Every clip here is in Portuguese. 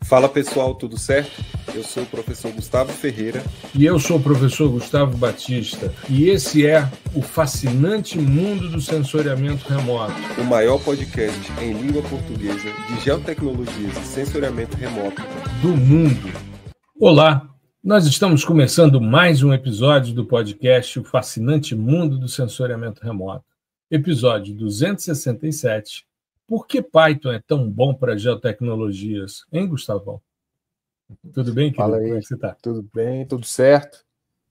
Fala pessoal, tudo certo? Eu sou o professor Gustavo Ferreira. E eu sou o professor Gustavo Batista. E esse é o fascinante mundo do sensoriamento remoto. O maior podcast em língua portuguesa de geotecnologias e sensoriamento remoto do mundo. Olá, nós estamos começando mais um episódio do podcast O Fascinante Mundo do Sensoriamento Remoto. Episódio 267. Por que Python é tão bom para geotecnologias? Hein, Gustavão? Tudo bem, querido? Fala aí. Como é que você está? Tudo bem, tudo certo.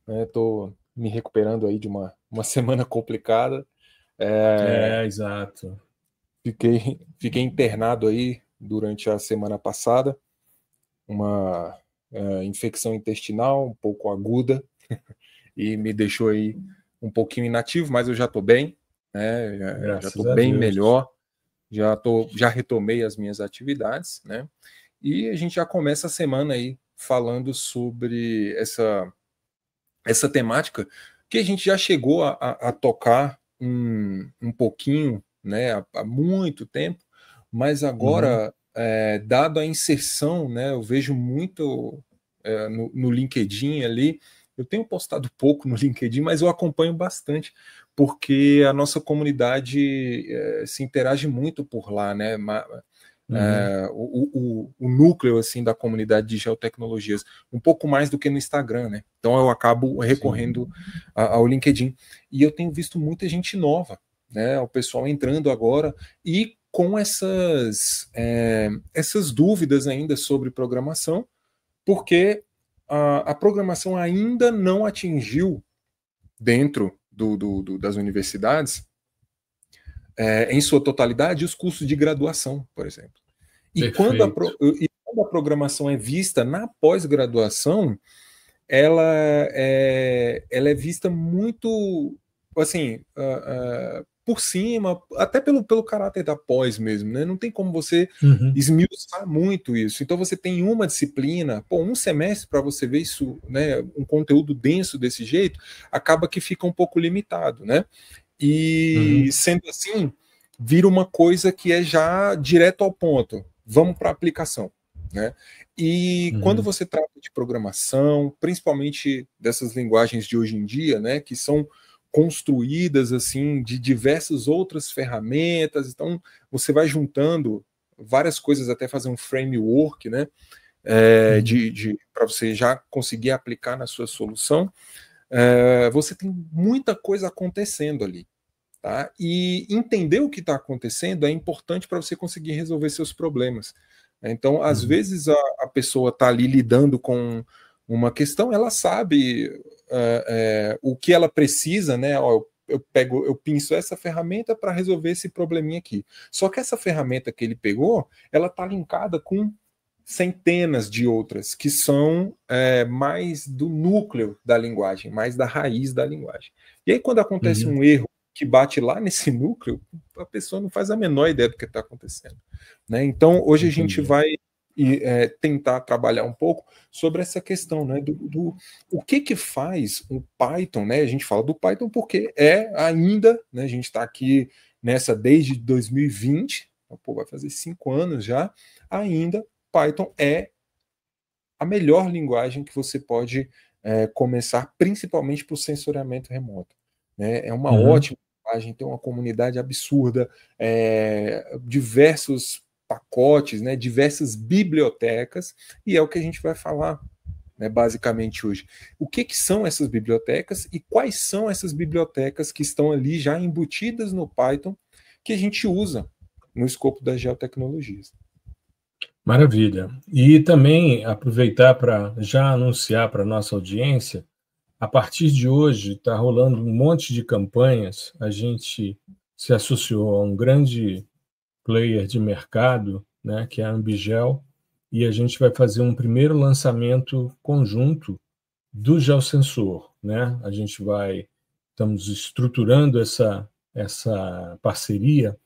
Estou me recuperando aí de uma semana complicada. Exato. Fiquei internado aí durante a semana passada. Uma infecção intestinal um pouco aguda e me deixou aí um pouquinho inativo, mas eu já estou bem, né? Já estou bem melhor. Já retomei as minhas atividades, né? E a gente já começa a semana aí falando sobre essa temática que a gente já chegou a tocar um pouquinho, né, há muito tempo, mas agora, dado a inserção, né, eu vejo muito no LinkedIn ali. Eu tenho postado pouco no LinkedIn, mas eu acompanho bastante, porque a nossa comunidade se interage muito por lá, né? O núcleo assim da comunidade de geotecnologias, um pouco mais do que no Instagram, né? Então eu acabo recorrendo ao LinkedIn. E eu tenho visto muita gente nova, né? O pessoal entrando agora e com essas dúvidas ainda sobre programação, porque a programação ainda não atingiu dentro das universidades, em sua totalidade, os cursos de graduação, por exemplo. E quando a programação é vista na pós-graduação, ela é vista muito, assim, por cima, até pelo caráter da pós mesmo, né? Não tem como você esmiuçar muito isso. Então você tem uma disciplina, um semestre para você ver isso, né? Um conteúdo denso desse jeito, acaba que fica um pouco limitado, né? E sendo assim, vira uma coisa que é já direto ao ponto. Vamos para a aplicação, né? E quando você trata de programação, principalmente dessas linguagens de hoje em dia, né, que são construídas assim de diversas outras ferramentas, então você vai juntando várias coisas até fazer um framework, né, para você já conseguir aplicar na sua solução. Você tem muita coisa acontecendo ali, tá? E entender o que está acontecendo é importante para você conseguir resolver seus problemas. Então, às vezes a pessoa está ali lidando com uma questão, ela sabe o que ela precisa, né? Eu pinço essa ferramenta para resolver esse probleminha aqui. Só que essa ferramenta que ele pegou, ela está linkada com centenas de outras que são mais do núcleo da linguagem, mais da raiz da linguagem. E aí, quando acontece um erro que bate lá nesse núcleo, a pessoa não faz a menor ideia do que está acontecendo, né? Então, hoje a gente vai tentar trabalhar um pouco sobre essa questão, né, o que faz o Python, né? A gente fala do Python porque ainda, né, a gente está aqui nessa desde 2020, vai fazer 5 anos já, ainda Python é a melhor linguagem que você pode começar, principalmente para o sensoriamento remoto, né? É uma ótima linguagem, tem uma comunidade absurda, diversos pacotes, né, diversas bibliotecas, e é o que a gente vai falar, né, basicamente hoje. O que são essas bibliotecas e quais são essas bibliotecas que estão ali já embutidas no Python que a gente usa no escopo das geotecnologias. Maravilha. E também aproveitar para já anunciar para a nossa audiência, a partir de hoje está rolando um monte de campanhas, a gente se associou a um grande player de mercado, né, que é a Ambigel, e a gente vai fazer um primeiro lançamento conjunto do Geosensor, né? Estamos estruturando essa parceria,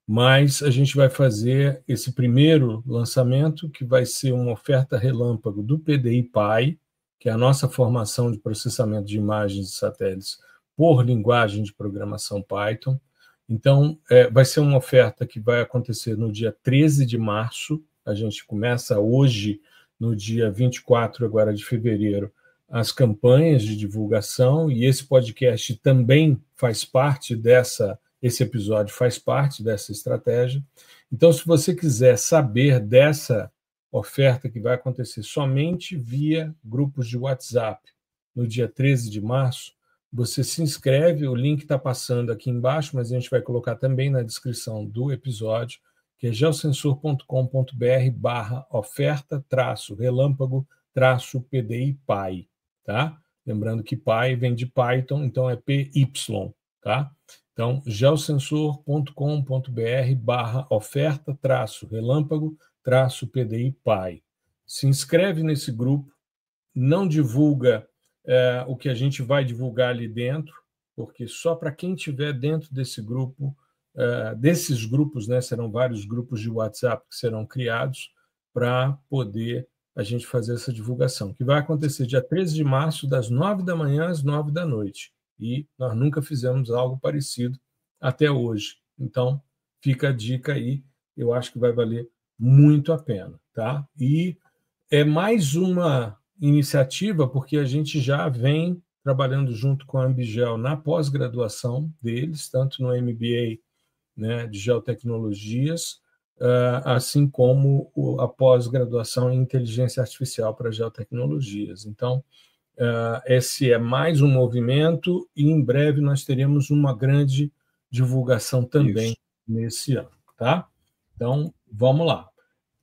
mas a gente vai fazer esse primeiro lançamento, que vai ser uma oferta relâmpago do PDI-PY, que é a nossa formação de processamento de imagens de satélites por linguagem de programação Python. Então, vai ser uma oferta que vai acontecer no dia 13 de março, A gente começa hoje, no dia 24 agora de fevereiro, as campanhas de divulgação, e esse podcast também faz parte esse episódio faz parte dessa estratégia. Então, se você quiser saber dessa oferta que vai acontecer somente via grupos de WhatsApp, no dia 13 de março, você se inscreve, o link está passando aqui embaixo, mas a gente vai colocar também na descrição do episódio, que é geosensor.com.br/oferta-relâmpago-PDI-PY, tá? Lembrando que PY vem de Python, então é PY, tá? Então, geosensor.com.br/oferta-relâmpago-PDI-PY. Se inscreve nesse grupo, não divulga o que a gente vai divulgar ali dentro, porque só para quem estiver dentro desse grupo, desses grupos, né, serão vários grupos de WhatsApp que serão criados para poder a gente fazer essa divulgação, que vai acontecer dia 13 de março, das 9 da manhã às 9 da noite. E nós nunca fizemos algo parecido até hoje. Então, fica a dica aí, eu acho que vai valer muito a pena, tá? E é mais uma iniciativa, porque a gente já vem trabalhando junto com a Ambigel na pós-graduação deles, tanto no MBA, né, de Geotecnologias, assim como a pós-graduação em Inteligência Artificial para Geotecnologias. Então, esse é mais um movimento e em breve nós teremos uma grande divulgação também nesse ano, tá? Então, vamos lá.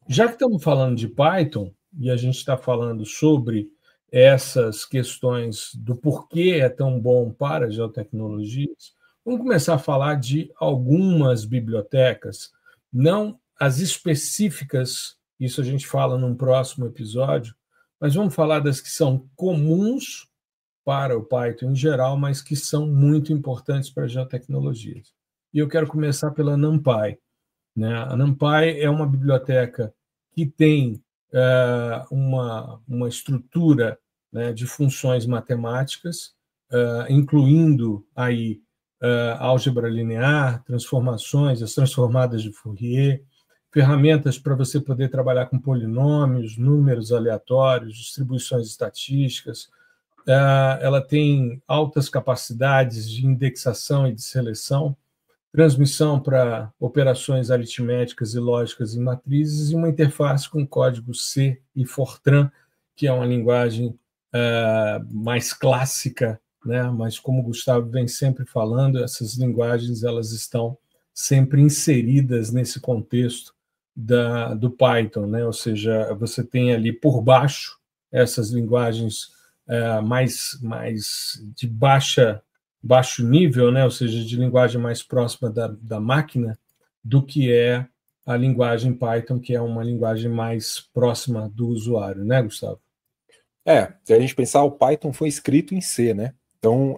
Já que estamos falando de Python e a gente está falando sobre essas questões do porquê é tão bom para geotecnologias, vamos começar a falar de algumas bibliotecas, não as específicas, isso a gente fala num próximo episódio, mas vamos falar das que são comuns para o Python em geral, mas que são muito importantes para geotecnologias. E eu quero começar pela NumPy, né? A NumPy é uma biblioteca que tem uma estrutura, né, de funções matemáticas, incluindo aí álgebra linear, transformações, as transformadas de Fourier, ferramentas para você poder trabalhar com polinômios, números aleatórios, distribuições estatísticas. Ela tem altas capacidades de indexação e de seleção, transmissão para operações aritméticas e lógicas em matrizes e uma interface com código C e Fortran, que é uma linguagem mais clássica, né? Mas como o Gustavo vem sempre falando, essas linguagens elas estão sempre inseridas nesse contexto do Python, né? Ou seja, você tem ali por baixo essas linguagens mais de baixo nível, né? Ou seja, de linguagem mais próxima da máquina, do que é a linguagem Python, que é uma linguagem mais próxima do usuário, né, Gustavo? Se a gente pensar, o Python foi escrito em C, né? Então,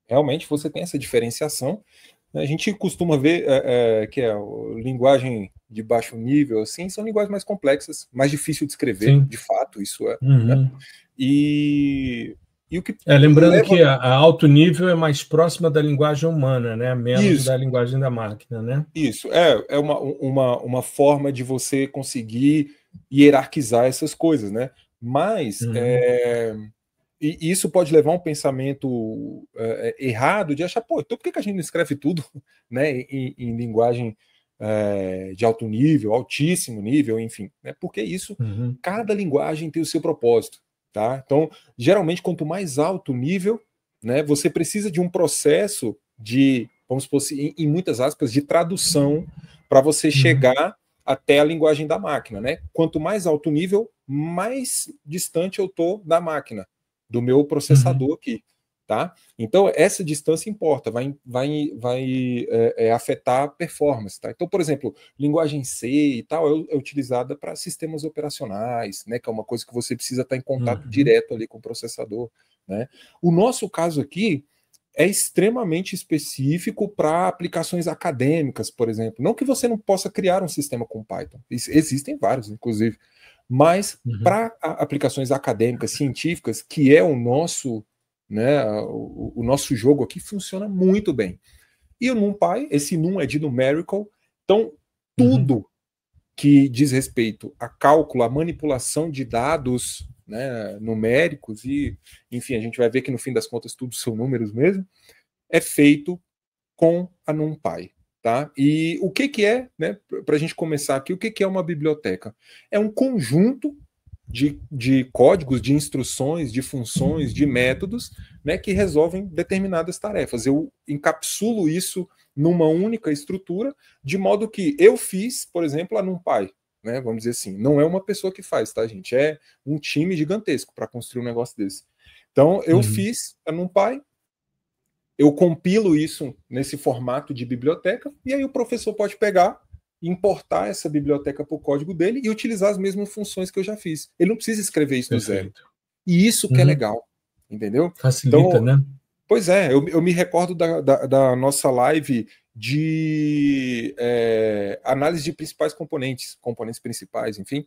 realmente você tem essa diferenciação. A gente costuma ver que a linguagem de baixo nível, assim, são linguagens mais complexas, mais difícil de escrever, Sim. de fato, isso é. Uhum. Né? E o que lembrando que a alto nível é mais próxima da linguagem humana, né? Menos da linguagem da máquina, né? Isso, é uma forma de você conseguir hierarquizar essas coisas, né? Mas e isso pode levar a um pensamento errado de achar, então por que a gente não escreve tudo, né, em linguagem de alto nível, altíssimo nível, enfim, né? Porque isso, cada linguagem tem o seu propósito. Tá? Então, geralmente, quanto mais alto o nível, né, você precisa de um processo de, vamos supor, em muitas aspas, de tradução para você chegar até a linguagem da máquina. Né? Quanto mais alto o nível, mais distante eu estou da máquina, do meu processador aqui. Tá? Então, essa distância importa, vai afetar a performance. Tá? Então, por exemplo, linguagem C e tal é utilizada para sistemas operacionais, né, que é uma coisa que você precisa estar em contato direto ali com o processador. Né? O nosso caso aqui é extremamente específico para aplicações acadêmicas, por exemplo. Não que você não possa criar um sistema com Python, existem vários, inclusive, mas para aplicações acadêmicas, científicas, que é o nosso... Né, o nosso jogo aqui funciona muito bem. E o NumPy, esse num é de numerical, então tudo que diz respeito a cálculo, a manipulação de dados, né, numéricos, e, enfim, a gente vai ver que no fim das contas tudo são números mesmo, é feito com a NumPy. Tá? E o que é, né, para a gente começar aqui, o que é uma biblioteca? É um conjunto de códigos, de instruções, de funções, de métodos, né, que resolvem determinadas tarefas. Eu encapsulo isso numa única estrutura, de modo que eu fiz, por exemplo, a NumPy, né, vamos dizer assim, não é uma pessoa que faz, tá, gente? É um time gigantesco para construir um negócio desse. Então, eu fiz a NumPy, eu compilo isso nesse formato de biblioteca, e aí o professor pode pegar, importar essa biblioteca para o código dele e utilizar as mesmas funções que eu já fiz. Ele não precisa escrever isso do zero. E isso que é legal, entendeu? Facilita, então, né? Pois é, eu me recordo da nossa live de análise de principais componentes principais, enfim,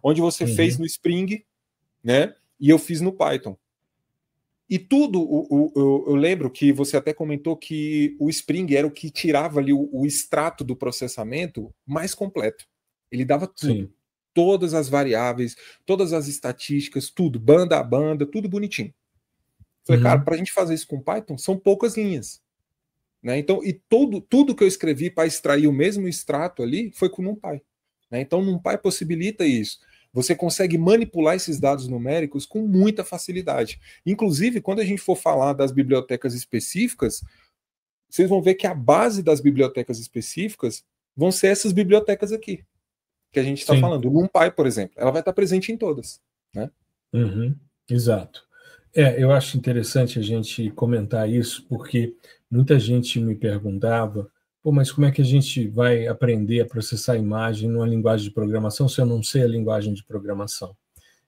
onde você fez no Spring, né? E eu fiz no Python. E tudo, eu lembro que você até comentou que o Spring era o que tirava ali o extrato do processamento mais completo. Ele dava tudo. Sim. Todas as variáveis, todas as estatísticas, tudo, banda a banda, tudo bonitinho. Falei, cara, para a gente fazer isso com Python, são poucas linhas. Né? Então, e tudo que eu escrevi para extrair o mesmo extrato ali foi com o NumPy. Né? Então, o NumPy possibilita isso. Você consegue manipular esses dados numéricos com muita facilidade. Inclusive, quando a gente for falar das bibliotecas específicas, vocês vão ver que a base das bibliotecas específicas vão ser essas bibliotecas aqui, que a gente está falando. O NumPy, por exemplo, ela vai estar presente em todas. Né? Exato. Eu acho interessante a gente comentar isso, porque muita gente me perguntava, mas como é que a gente vai aprender a processar a imagem numa linguagem de programação se eu não sei a linguagem de programação?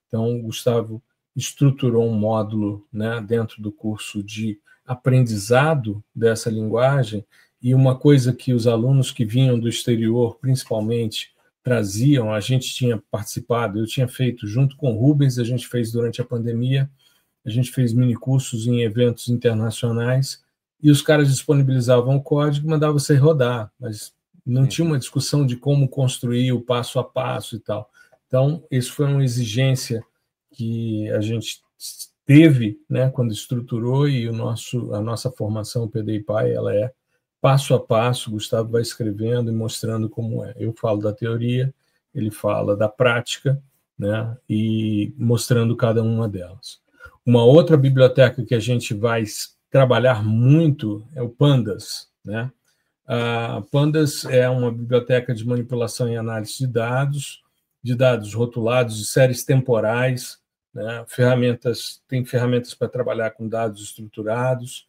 Então, o Gustavo estruturou um módulo, né, dentro do curso de aprendizado dessa linguagem, e uma coisa que os alunos que vinham do exterior, principalmente, traziam, a gente tinha participado, eu tinha feito junto com o Rubens, a gente fez durante a pandemia, a gente fez minicursos em eventos internacionais, e os caras disponibilizavam o código e mandavam você rodar, mas não tinha uma discussão de como construir o passo a passo e tal. Então, isso foi uma exigência que a gente teve, né, quando estruturou, e a nossa formação PDI-PY, ela é passo a passo. O Gustavo vai escrevendo e mostrando como é. Eu falo da teoria, ele fala da prática, né, e mostrando cada uma delas. Uma outra biblioteca que a gente vai trabalhar muito é o Pandas, né? A Pandas é uma biblioteca de manipulação e análise de dados rotulados, de séries temporais, né? Tem ferramentas para trabalhar com dados estruturados,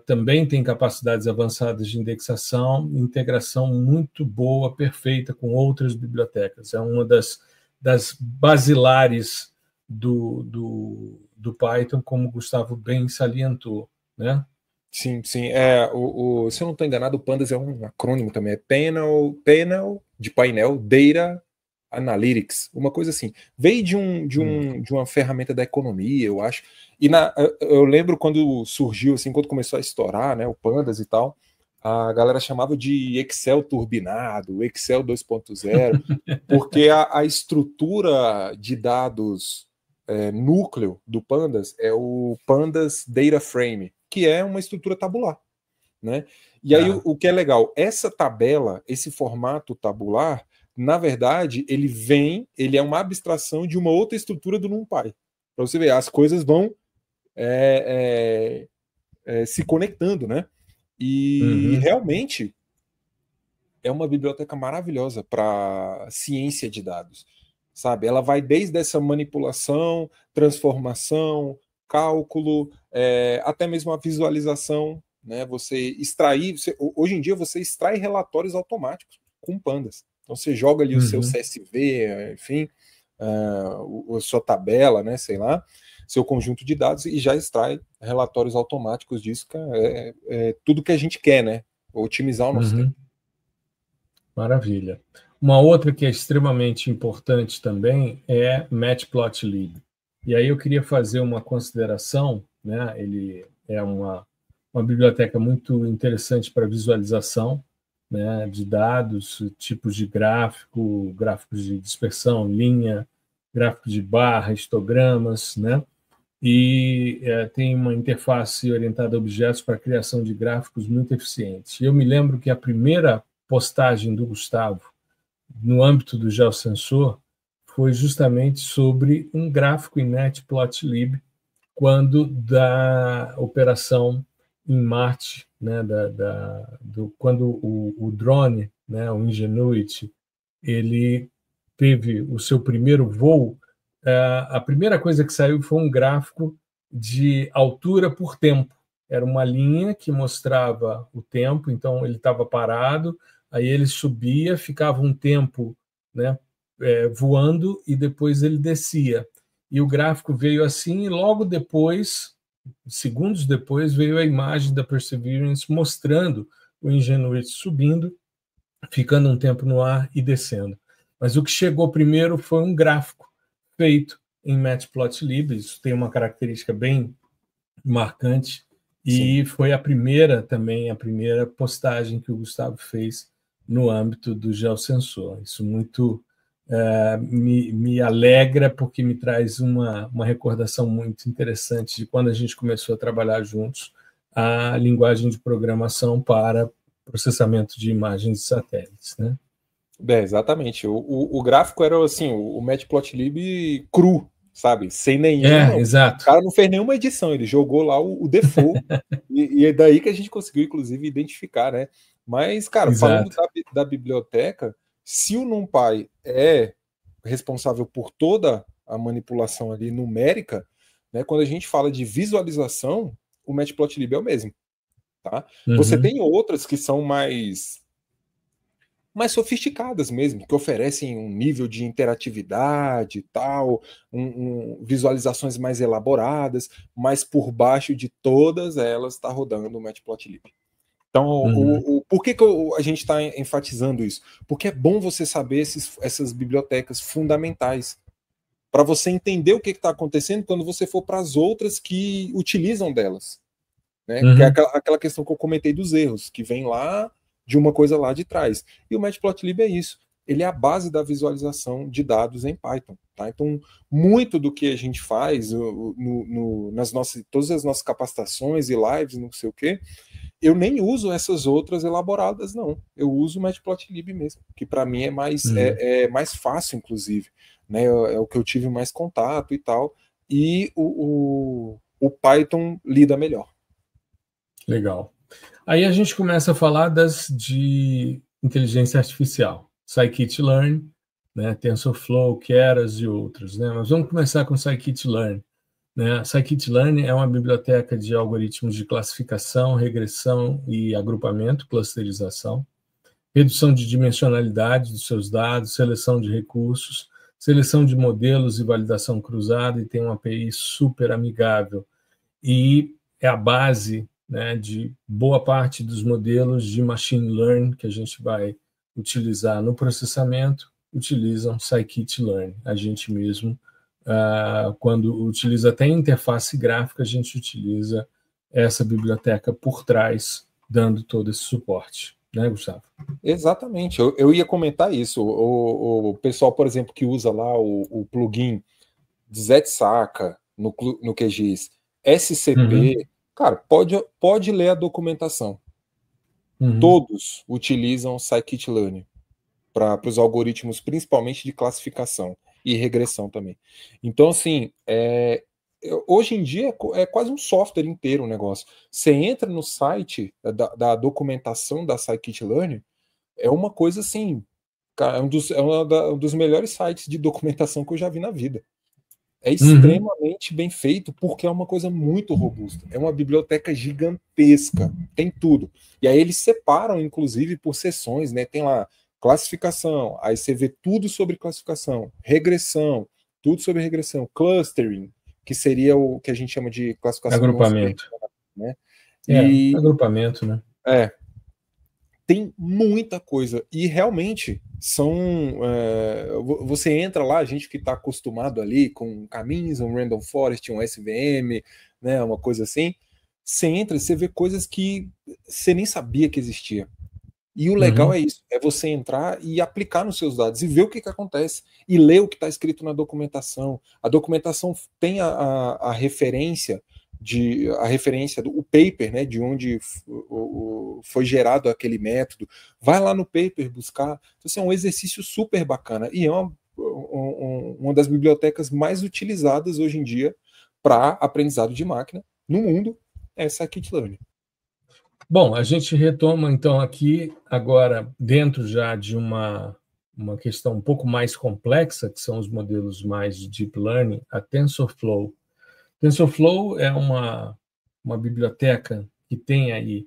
também tem capacidades avançadas de indexação, integração muito boa, perfeita com outras bibliotecas. É uma das basilares do Python, como o Gustavo bem salientou, né? Sim. Se eu não estou enganado, o Pandas é um acrônimo também, é Panel de painel, Data Analytics, uma coisa assim. Veio de uma ferramenta da economia, eu acho. E eu lembro quando surgiu, assim, quando começou a estourar, né, o Pandas e tal, a galera chamava de Excel turbinado, Excel 2.0, porque a estrutura de dados núcleo do Pandas é o Pandas Data Frame, que é uma estrutura tabular, né? E aí o que é legal, essa tabela, esse formato tabular, na verdade, ele é uma abstração de uma outra estrutura do NumPy. Para você ver, as coisas vão se conectando, né? E realmente é uma biblioteca maravilhosa para ciência de dados. Sabe? Ela vai desde essa manipulação, transformação, cálculo, até mesmo a visualização, né? Hoje em dia você extrai relatórios automáticos com Pandas. Então você joga ali o seu CSV, enfim, a sua tabela, né? Sei lá, seu conjunto de dados, e já extrai relatórios automáticos disso, que é tudo que a gente quer, né? Otimizar o nosso tempo. Maravilha. Uma outra que é extremamente importante também é Matplotlib. E aí eu queria fazer uma consideração, né? Ele é uma biblioteca muito interessante para visualização. né, de dados, tipos de gráfico, gráficos de dispersão, linha, gráfico de barra, histogramas, né? E tem uma interface orientada a objetos para a criação de gráficos muito eficientes. Eu me lembro que a primeira postagem do Gustavo no âmbito do geosensor foi justamente sobre um gráfico em Matplotlib quando da operação em Marte, né, quando o drone, né, o Ingenuity, ele teve o seu primeiro voo, a primeira coisa que saiu foi um gráfico de altura por tempo. Era uma linha que mostrava o tempo, então ele estava parado, aí ele subia, ficava um tempo, né, voando, e depois ele descia. E o gráfico veio assim, e logo depois, segundos depois, veio a imagem da Perseverance mostrando o Ingenuity subindo, ficando um tempo no ar e descendo. Mas o que chegou primeiro foi um gráfico feito em Matplotlib. Isso tem uma característica bem marcante, e foi a primeira postagem que o Gustavo fez no âmbito do geosensor. Isso muito me alegra, porque me traz uma recordação muito interessante de quando a gente começou a trabalhar juntos a linguagem de programação para processamento de imagens de satélites, né? Exatamente. O gráfico era assim, o Matplotlib cru, sabe? Sem nenhum. Exato. O cara não fez nenhuma edição, ele jogou lá o default. e é daí que a gente conseguiu, inclusive, identificar, né? Mas, cara, Exato. falando da biblioteca, se o NumPy é responsável por toda a manipulação ali numérica, né? Quando a gente fala de visualização, o Matplotlib é o mesmo, tá? Você tem outras que são mais sofisticadas mesmo, que oferecem um nível de interatividade e tal, visualizações mais elaboradas, mas por baixo de todas elas está rodando o Matplotlib. Então, por que a gente está enfatizando isso? Porque é bom você saber essas bibliotecas fundamentais, para você entender o que está acontecendo quando você for para as outras que utilizam delas. Né? Que é aquela questão que eu comentei dos erros, que vem lá de uma coisa lá de trás. E o Matplotlib é isso. Ele é a base da visualização de dados em Python. Tá? Então, muito do que a gente faz todas as nossas capacitações e lives, não sei o quê, eu nem uso essas outras elaboradas, não. Eu uso o Matplotlib mesmo, que para mim é mais fácil, inclusive. Né? É o que eu tive mais contato e tal. E o Python lida melhor. Legal. Aí a gente começa a falar de inteligência artificial, Scikit-learn, né, TensorFlow, Keras e outros, né? Mas vamos começar com Scikit-learn. Né? Scikit-learn é uma biblioteca de algoritmos de classificação, regressão e agrupamento, clusterização, redução de dimensionalidade dos seus dados, seleção de recursos, seleção de modelos e validação cruzada, e tem uma API super amigável. E é a base, né, de boa parte dos modelos de machine learning que a gente vai utilizar no processamento, utilizam Scikit-learn. A gente mesmo, quando utiliza até interface gráfica, a gente utiliza essa biblioteca por trás, dando todo esse suporte. Né, Gustavo? Exatamente, eu ia comentar isso. O pessoal, por exemplo, que usa lá o plugin Zscaler no QGIS, SCP, cara, pode ler a documentação. Todos utilizam Scikit-learn para os algoritmos, principalmente de classificação e regressão também. Então, assim, hoje em dia é quase um software inteiro o negócio. Você entra no site da documentação da Scikit-learn, é uma coisa assim, cara, um dos melhores sites de documentação que eu já vi na vida. É extremamente bem feito, porque é uma coisa muito robusta. É uma biblioteca gigantesca, tem tudo. E aí eles separam, inclusive, por seções, né? Tem lá classificação, aí você vê tudo sobre classificação, regressão, tudo sobre regressão, clustering, que seria o que a gente chama de classificação. Agrupamento. Né? Agrupamento, né? Tem muita coisa. E realmente você entra lá, a gente que está acostumado ali com caminhos, um Random Forest, um SVM, né, uma coisa assim, você entra e você vê coisas que você nem sabia que existia. E o legal é isso, é você entrar e aplicar nos seus dados e ver o que acontece, e ler o que está escrito na documentação. A documentação tem a referência do paper, né, de onde foi gerado aquele método. Vai lá no paper buscar. Então, assim, é um exercício super bacana e é uma das bibliotecas mais utilizadas hoje em dia para aprendizado de máquina no mundo, é essa Scikit-Learn. Bom, a gente retoma, então, aqui, agora, dentro já de uma questão um pouco mais complexa, que são os modelos mais de Deep Learning, a TensorFlow. TensorFlow é uma biblioteca que tem aí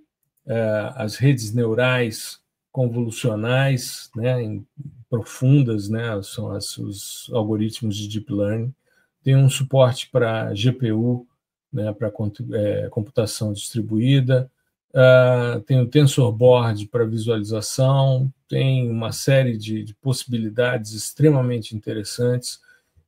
as redes neurais convolucionais, né, profundas, né, são os algoritmos de Deep Learning. Tem um suporte para GPU, né, para computação distribuída. Tem o TensorBoard para visualização, tem uma série de possibilidades extremamente interessantes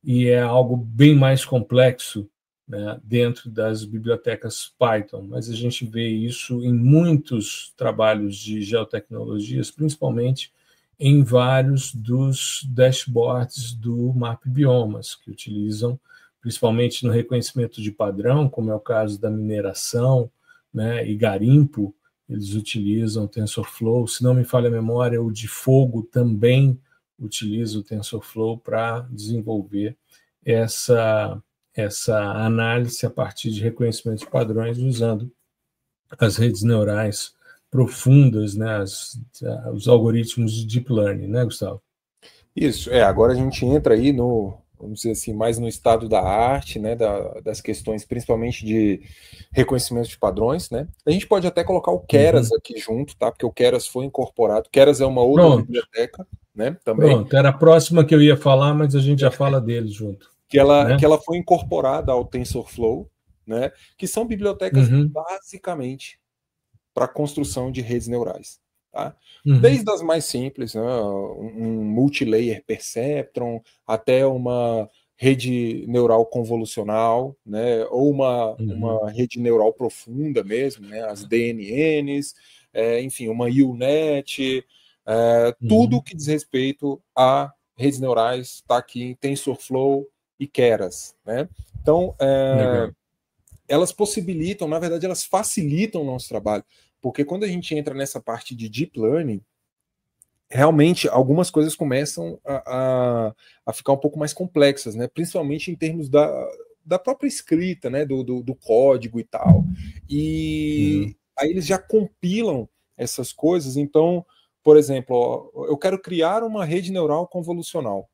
e é algo bem mais complexo, né, dentro das bibliotecas Python, mas a gente vê isso em muitos trabalhos de geotecnologias, principalmente em vários dos dashboards do MapBiomas, que utilizam principalmente no reconhecimento de padrão, como é o caso da mineração, né, e garimpo, eles utilizam o TensorFlow. Se não me falha a memória, o de fogo também utiliza o TensorFlow para desenvolver essa análise a partir de reconhecimento de padrões usando as redes neurais profundas, né, os algoritmos de Deep Learning, né, Gustavo? Isso, agora a gente entra aí vamos dizer assim, mais no estado da arte, né, das questões principalmente de reconhecimento de padrões, né? A gente pode até colocar o Keras aqui junto, tá? Porque o Keras foi incorporado. Keras é uma outra biblioteca, né? Também. Pronto, era a próxima que eu ia falar, mas a gente já fala dele junto. Que ela foi incorporada ao TensorFlow, né? Que são bibliotecas basicamente para construção de redes neurais. Tá? Desde as mais simples, né, um multilayer perceptron, até uma rede neural convolucional, né, ou uma rede neural profunda mesmo, né, as DNNs, enfim, uma UNet, tudo que diz respeito a redes neurais está aqui em TensorFlow e Keras. Né? Então, elas possibilitam, na verdade, elas facilitam o nosso trabalho. Porque quando a gente entra nessa parte de Deep Learning, realmente algumas coisas começam a ficar um pouco mais complexas, né? Principalmente em termos da própria escrita, né? do código e tal. E aí eles já compilam essas coisas. Então, por exemplo, eu quero criar uma rede neural convolucional.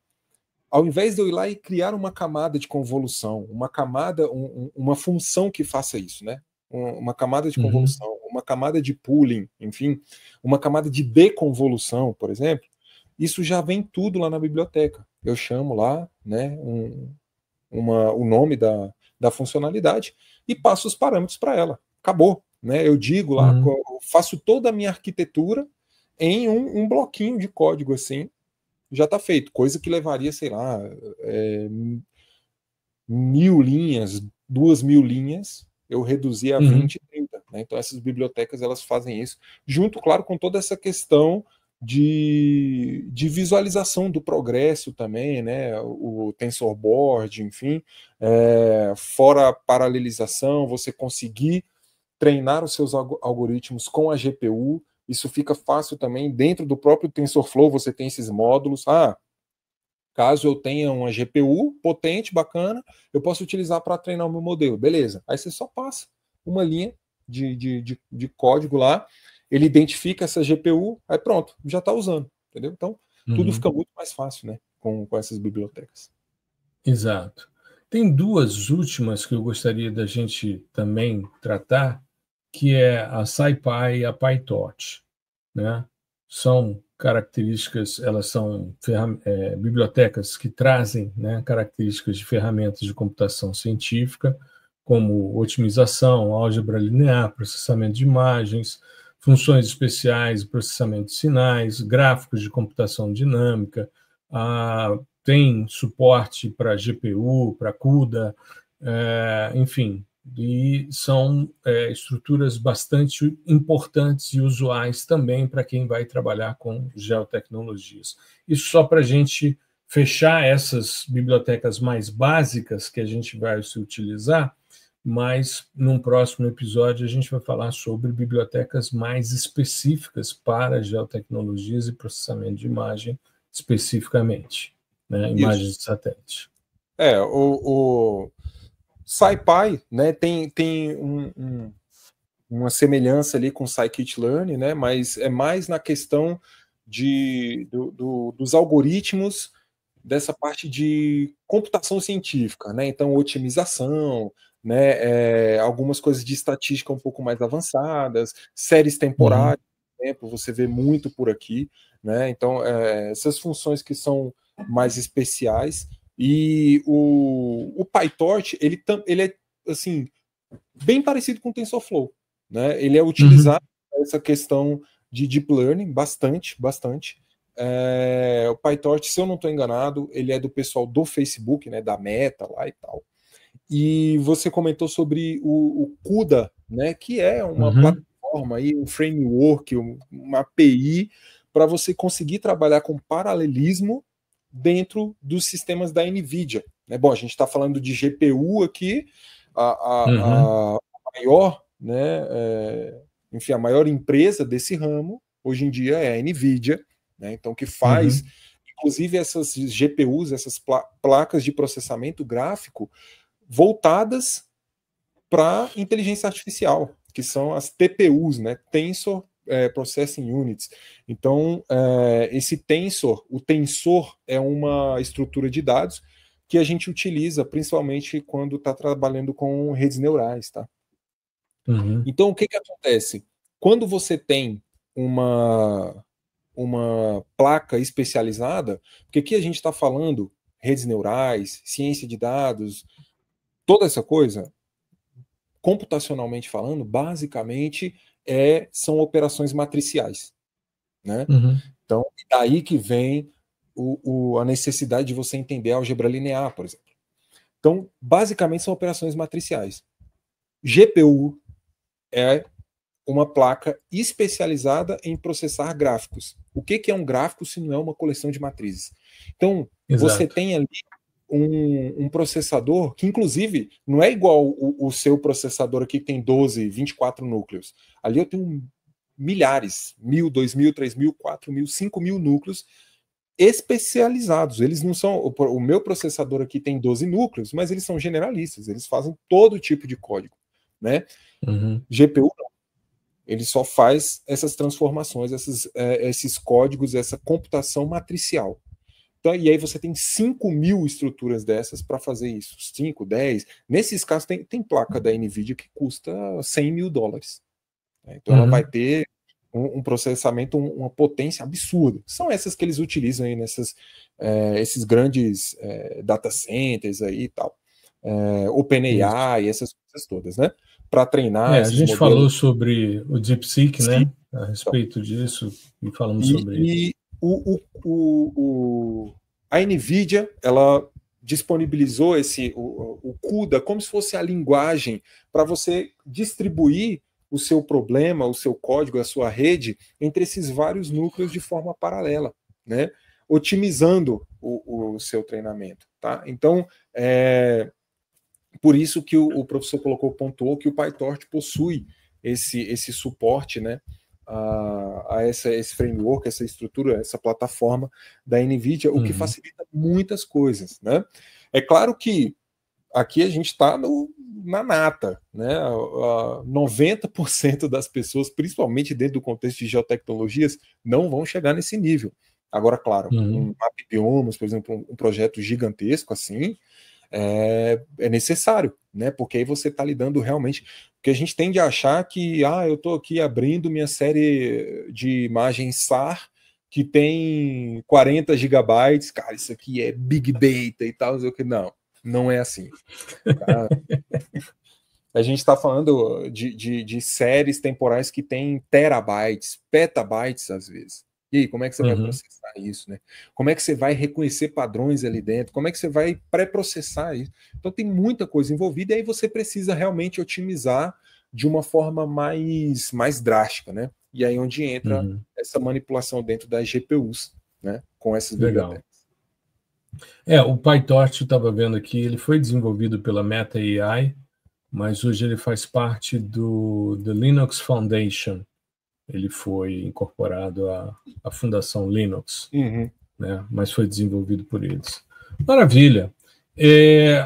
Ao invés de eu ir lá e criar uma camada de convolução, uma função que faça isso, né? Uma camada de convolução, uma camada de pooling, enfim, uma camada de deconvolução, por exemplo, isso já vem tudo lá na biblioteca. Eu chamo lá, né, o nome da funcionalidade e passo os parâmetros para ela. Acabou. Né? Eu digo lá, eu faço toda a minha arquitetura em um bloquinho de código assim, já está feito. Coisa que levaria, sei lá, 1000 linhas, 2000 linhas, eu reduzi a 20, 30. Né? Então essas bibliotecas elas fazem isso, junto, claro, com toda essa questão de visualização do progresso também, né? O TensorBoard, enfim, fora a paralelização, você conseguir treinar os seus algoritmos com a GPU, isso fica fácil também, dentro do próprio TensorFlow você tem esses módulos, caso eu tenha uma GPU potente, bacana, eu posso utilizar para treinar o meu modelo. Beleza. Aí você só passa uma linha de código lá, ele identifica essa GPU, aí pronto, já está usando. Entendeu? Então, tudo fica muito mais fácil, né, com essas bibliotecas. Exato. Tem duas últimas que eu gostaria da gente também tratar, que é a SciPy e a PyTorch. Né? São características, elas são bibliotecas que trazem, né, características de ferramentas de computação científica, como otimização, álgebra linear, processamento de imagens, funções especiais, processamento de sinais, gráficos de computação dinâmica, tem suporte para GPU, para CUDA, enfim, e são estruturas bastante importantes e usuais também para quem vai trabalhar com geotecnologias. Isso só para a gente fechar essas bibliotecas mais básicas que a gente vai se utilizar, mas num próximo episódio a gente vai falar sobre bibliotecas mais específicas para geotecnologias e processamento de imagem especificamente, né? Imagens de satélite. O SciPy, né, tem uma semelhança ali com o Scikit-learn, né, mas é mais na questão dos algoritmos dessa parte de computação científica, né, então otimização, né, algumas coisas de estatística um pouco mais avançadas, séries temporais, por exemplo, você vê muito por aqui, né, então essas funções que são mais especiais. E o PyTorch, ele é assim, bem parecido com o TensorFlow, né? Ele é utilizado essa questão de Deep Learning bastante. O PyTorch, se eu não estou enganado, ele é do pessoal do Facebook, né? Da Meta lá e tal. E você comentou sobre o CUDA, né? Que é uma plataforma aí, um framework, uma API para você conseguir trabalhar com paralelismo dentro dos sistemas da NVIDIA. Bom, a gente está falando de GPU aqui, a maior, né, enfim, a maior empresa desse ramo, hoje em dia, é a NVIDIA, né, então que faz, inclusive, essas GPUs, essas placas de processamento gráfico voltadas para inteligência artificial, que são as TPUs, né, Tensor Processing Units. Então, o tensor é uma estrutura de dados que a gente utiliza principalmente quando está trabalhando com redes neurais, tá? Então, o que acontece? Quando você tem uma placa especializada, porque aqui a gente está falando redes neurais, ciência de dados, toda essa coisa, computacionalmente falando, basicamente são operações matriciais, né? Então, daí que vem a necessidade de você entender a álgebra linear, por exemplo. Então, basicamente são operações matriciais. GPU é uma placa especializada em processar gráficos. O que é um gráfico se não é uma coleção de matrizes? Então, você tem ali um processador que, inclusive, não é igual o seu processador aqui que tem 12, 24 núcleos. Ali eu tenho milhares, 1.000, 2.000, 3.000, 4.000, 5.000 núcleos especializados. Eles não são... O meu processador aqui tem 12 núcleos, mas eles são generalistas, eles fazem todo tipo de código, né? GPU não. Ele só faz essas transformações, esses códigos, essa computação matricial. Então, e aí você tem 5.000 estruturas dessas para fazer isso. 5, 10. Nesses casos, tem placa da NVIDIA que custa $100 mil. Então ela vai ter um processamento, uma potência absurda. São essas que eles utilizam aí esses grandes data centers aí e tal. OpenAI e essas coisas todas, né? Para treinar a gente modelos. Falou sobre o DeepSeek, né? A respeito disso, e falamos sobre isso. A NVIDIA, ela disponibilizou o CUDA como se fosse a linguagem para você distribuir o seu problema, o seu código, a sua rede entre esses vários núcleos de forma paralela, né? Otimizando o seu treinamento, tá? Então, por isso que o professor pontuou que o PyTorch possui esse suporte, né, a esse framework, essa estrutura, essa plataforma da NVIDIA, o que facilita muitas coisas, né? É claro que aqui a gente está na nata, né? 90% das pessoas, principalmente dentro do contexto de geotecnologias, não vão chegar nesse nível. Agora, claro, um MapBiomas, por exemplo, um projeto gigantesco assim, é necessário, né? Porque aí você está lidando realmente... Porque a gente tende a achar que eu estou aqui abrindo minha série de imagens SAR que tem 40 gigabytes, cara, isso aqui é Big Data e tal, não é assim. Tá? A gente está falando de séries temporais que tem terabytes, petabytes às vezes, E aí, como é que você vai processar isso, né? Como é que você vai reconhecer padrões ali dentro? Como é que você vai pré-processar isso? Então tem muita coisa envolvida, e aí você precisa realmente otimizar de uma forma mais drástica, né? E aí onde entra essa manipulação dentro das GPUs, né? Com essas bibliotecas. O PyTorch, eu estava vendo aqui, ele foi desenvolvido pela Meta AI, mas hoje ele faz parte do Linux Foundation. Ele foi incorporado à Fundação Linux, né? Mas foi desenvolvido por eles. Maravilha!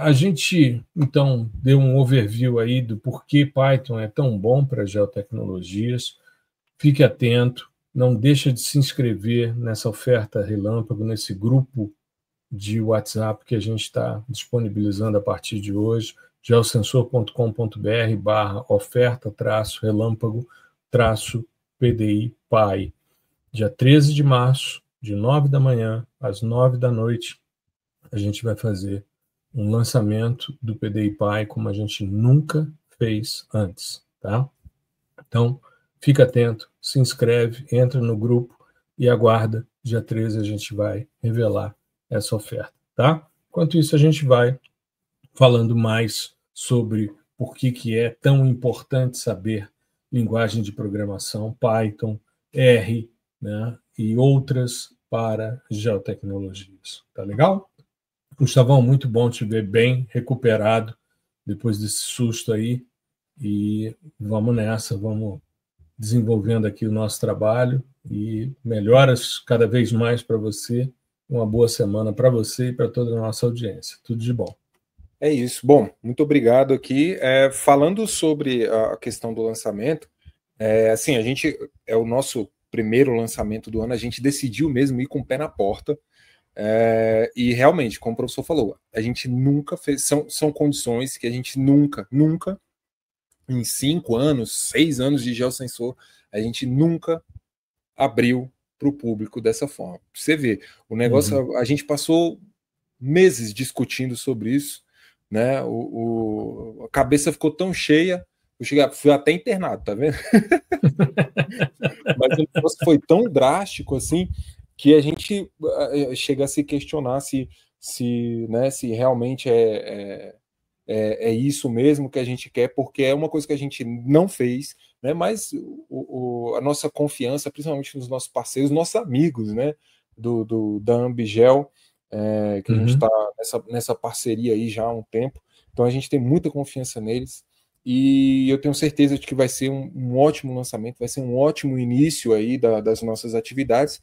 A gente, então, deu um overview aí do porquê Python é tão bom para geotecnologias. Fique atento, não deixa de se inscrever nessa oferta relâmpago, nesse grupo de WhatsApp que a gente está disponibilizando a partir de hoje, geosensor.com.br/oferta-relâmpago-PDI PAI. Dia 13 de março, de 9 da manhã às 9 da noite, a gente vai fazer um lançamento do PDI PAI como a gente nunca fez antes, tá? Então, fica atento, se inscreve, entra no grupo e aguarda. Dia 13 a gente vai revelar essa oferta, tá? Enquanto isso, a gente vai falando mais sobre por que é tão importante saber linguagem de programação, Python, R, né, e outras para geotecnologias. Tá legal? Gustavão, muito bom te ver bem recuperado depois desse susto aí. E vamos nessa, vamos desenvolvendo aqui o nosso trabalho e melhoras cada vez mais para você. Uma boa semana para você e para toda a nossa audiência. Tudo de bom. É isso. Bom, muito obrigado aqui. Falando sobre a questão do lançamento, assim, a gente é o nosso primeiro lançamento do ano, a gente decidiu mesmo ir com o pé na porta. E realmente, como o professor falou, a gente nunca fez, são condições que a gente nunca, em 5 anos, 6 anos de geosensor, a gente nunca abriu para o público dessa forma. Você vê, o negócio, a gente passou meses discutindo sobre isso, né? A cabeça ficou tão cheia, fui até internado, tá vendo? Mas o negócio foi tão drástico assim que a gente chega a se questionar se realmente é isso mesmo que a gente quer, porque é uma coisa que a gente não fez, né? Mas a nossa confiança, principalmente nos nossos parceiros, nossos amigos, né? Da Ambigel, que a gente está nessa parceria aí já há um tempo, então a gente tem muita confiança neles. E eu tenho certeza de que vai ser um ótimo lançamento, vai ser um ótimo início aí das nossas atividades.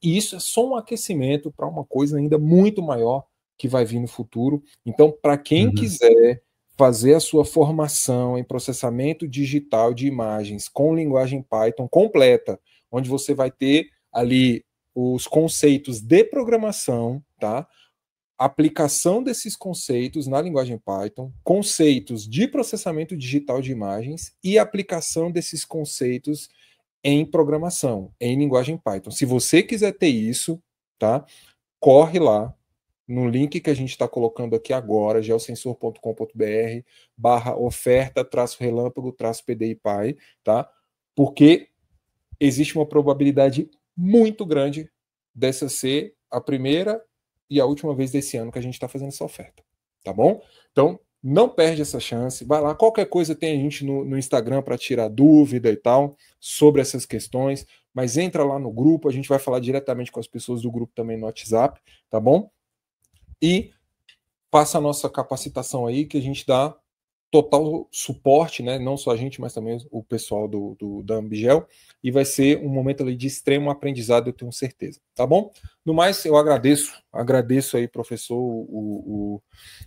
E isso é só um aquecimento para uma coisa ainda muito maior que vai vir no futuro. Então, para quem quiser fazer a sua formação em processamento digital de imagens com linguagem Python completa, onde você vai ter ali os conceitos de programação, tá? Aplicação desses conceitos na linguagem Python, conceitos de processamento digital de imagens e aplicação desses conceitos em programação, em linguagem Python. Se você quiser ter isso, tá? Corre lá no link que a gente está colocando aqui agora, geosensor.com.br/oferta-relâmpago-PDI-PAI, tá? Porque existe uma probabilidade muito grande dessa ser a primeira e a última vez desse ano que a gente está fazendo essa oferta, tá bom? Então, não perde essa chance, vai lá, qualquer coisa tem a gente no Instagram para tirar dúvida e tal, sobre essas questões, mas entra lá no grupo, a gente vai falar diretamente com as pessoas do grupo também no WhatsApp, tá bom? E faça a nossa capacitação aí, que a gente dá total suporte, né? Não só a gente, mas também o pessoal da Ambigel, e vai ser um momento ali de extremo aprendizado, eu tenho certeza, tá bom? No mais, eu agradeço aí, professor,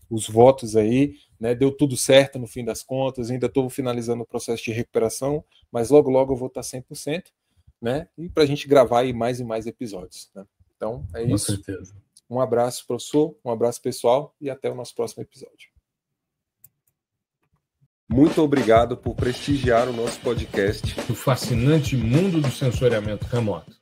os votos aí, né? Deu tudo certo no fim das contas, ainda estou finalizando o processo de recuperação, mas logo eu vou estar 100%, né? E para a gente gravar aí mais e mais episódios, né? Então, é isso. Com certeza. Um abraço, professor, um abraço, pessoal, e até o nosso próximo episódio. Muito obrigado por prestigiar o nosso podcast. O fascinante mundo do sensoriamento remoto.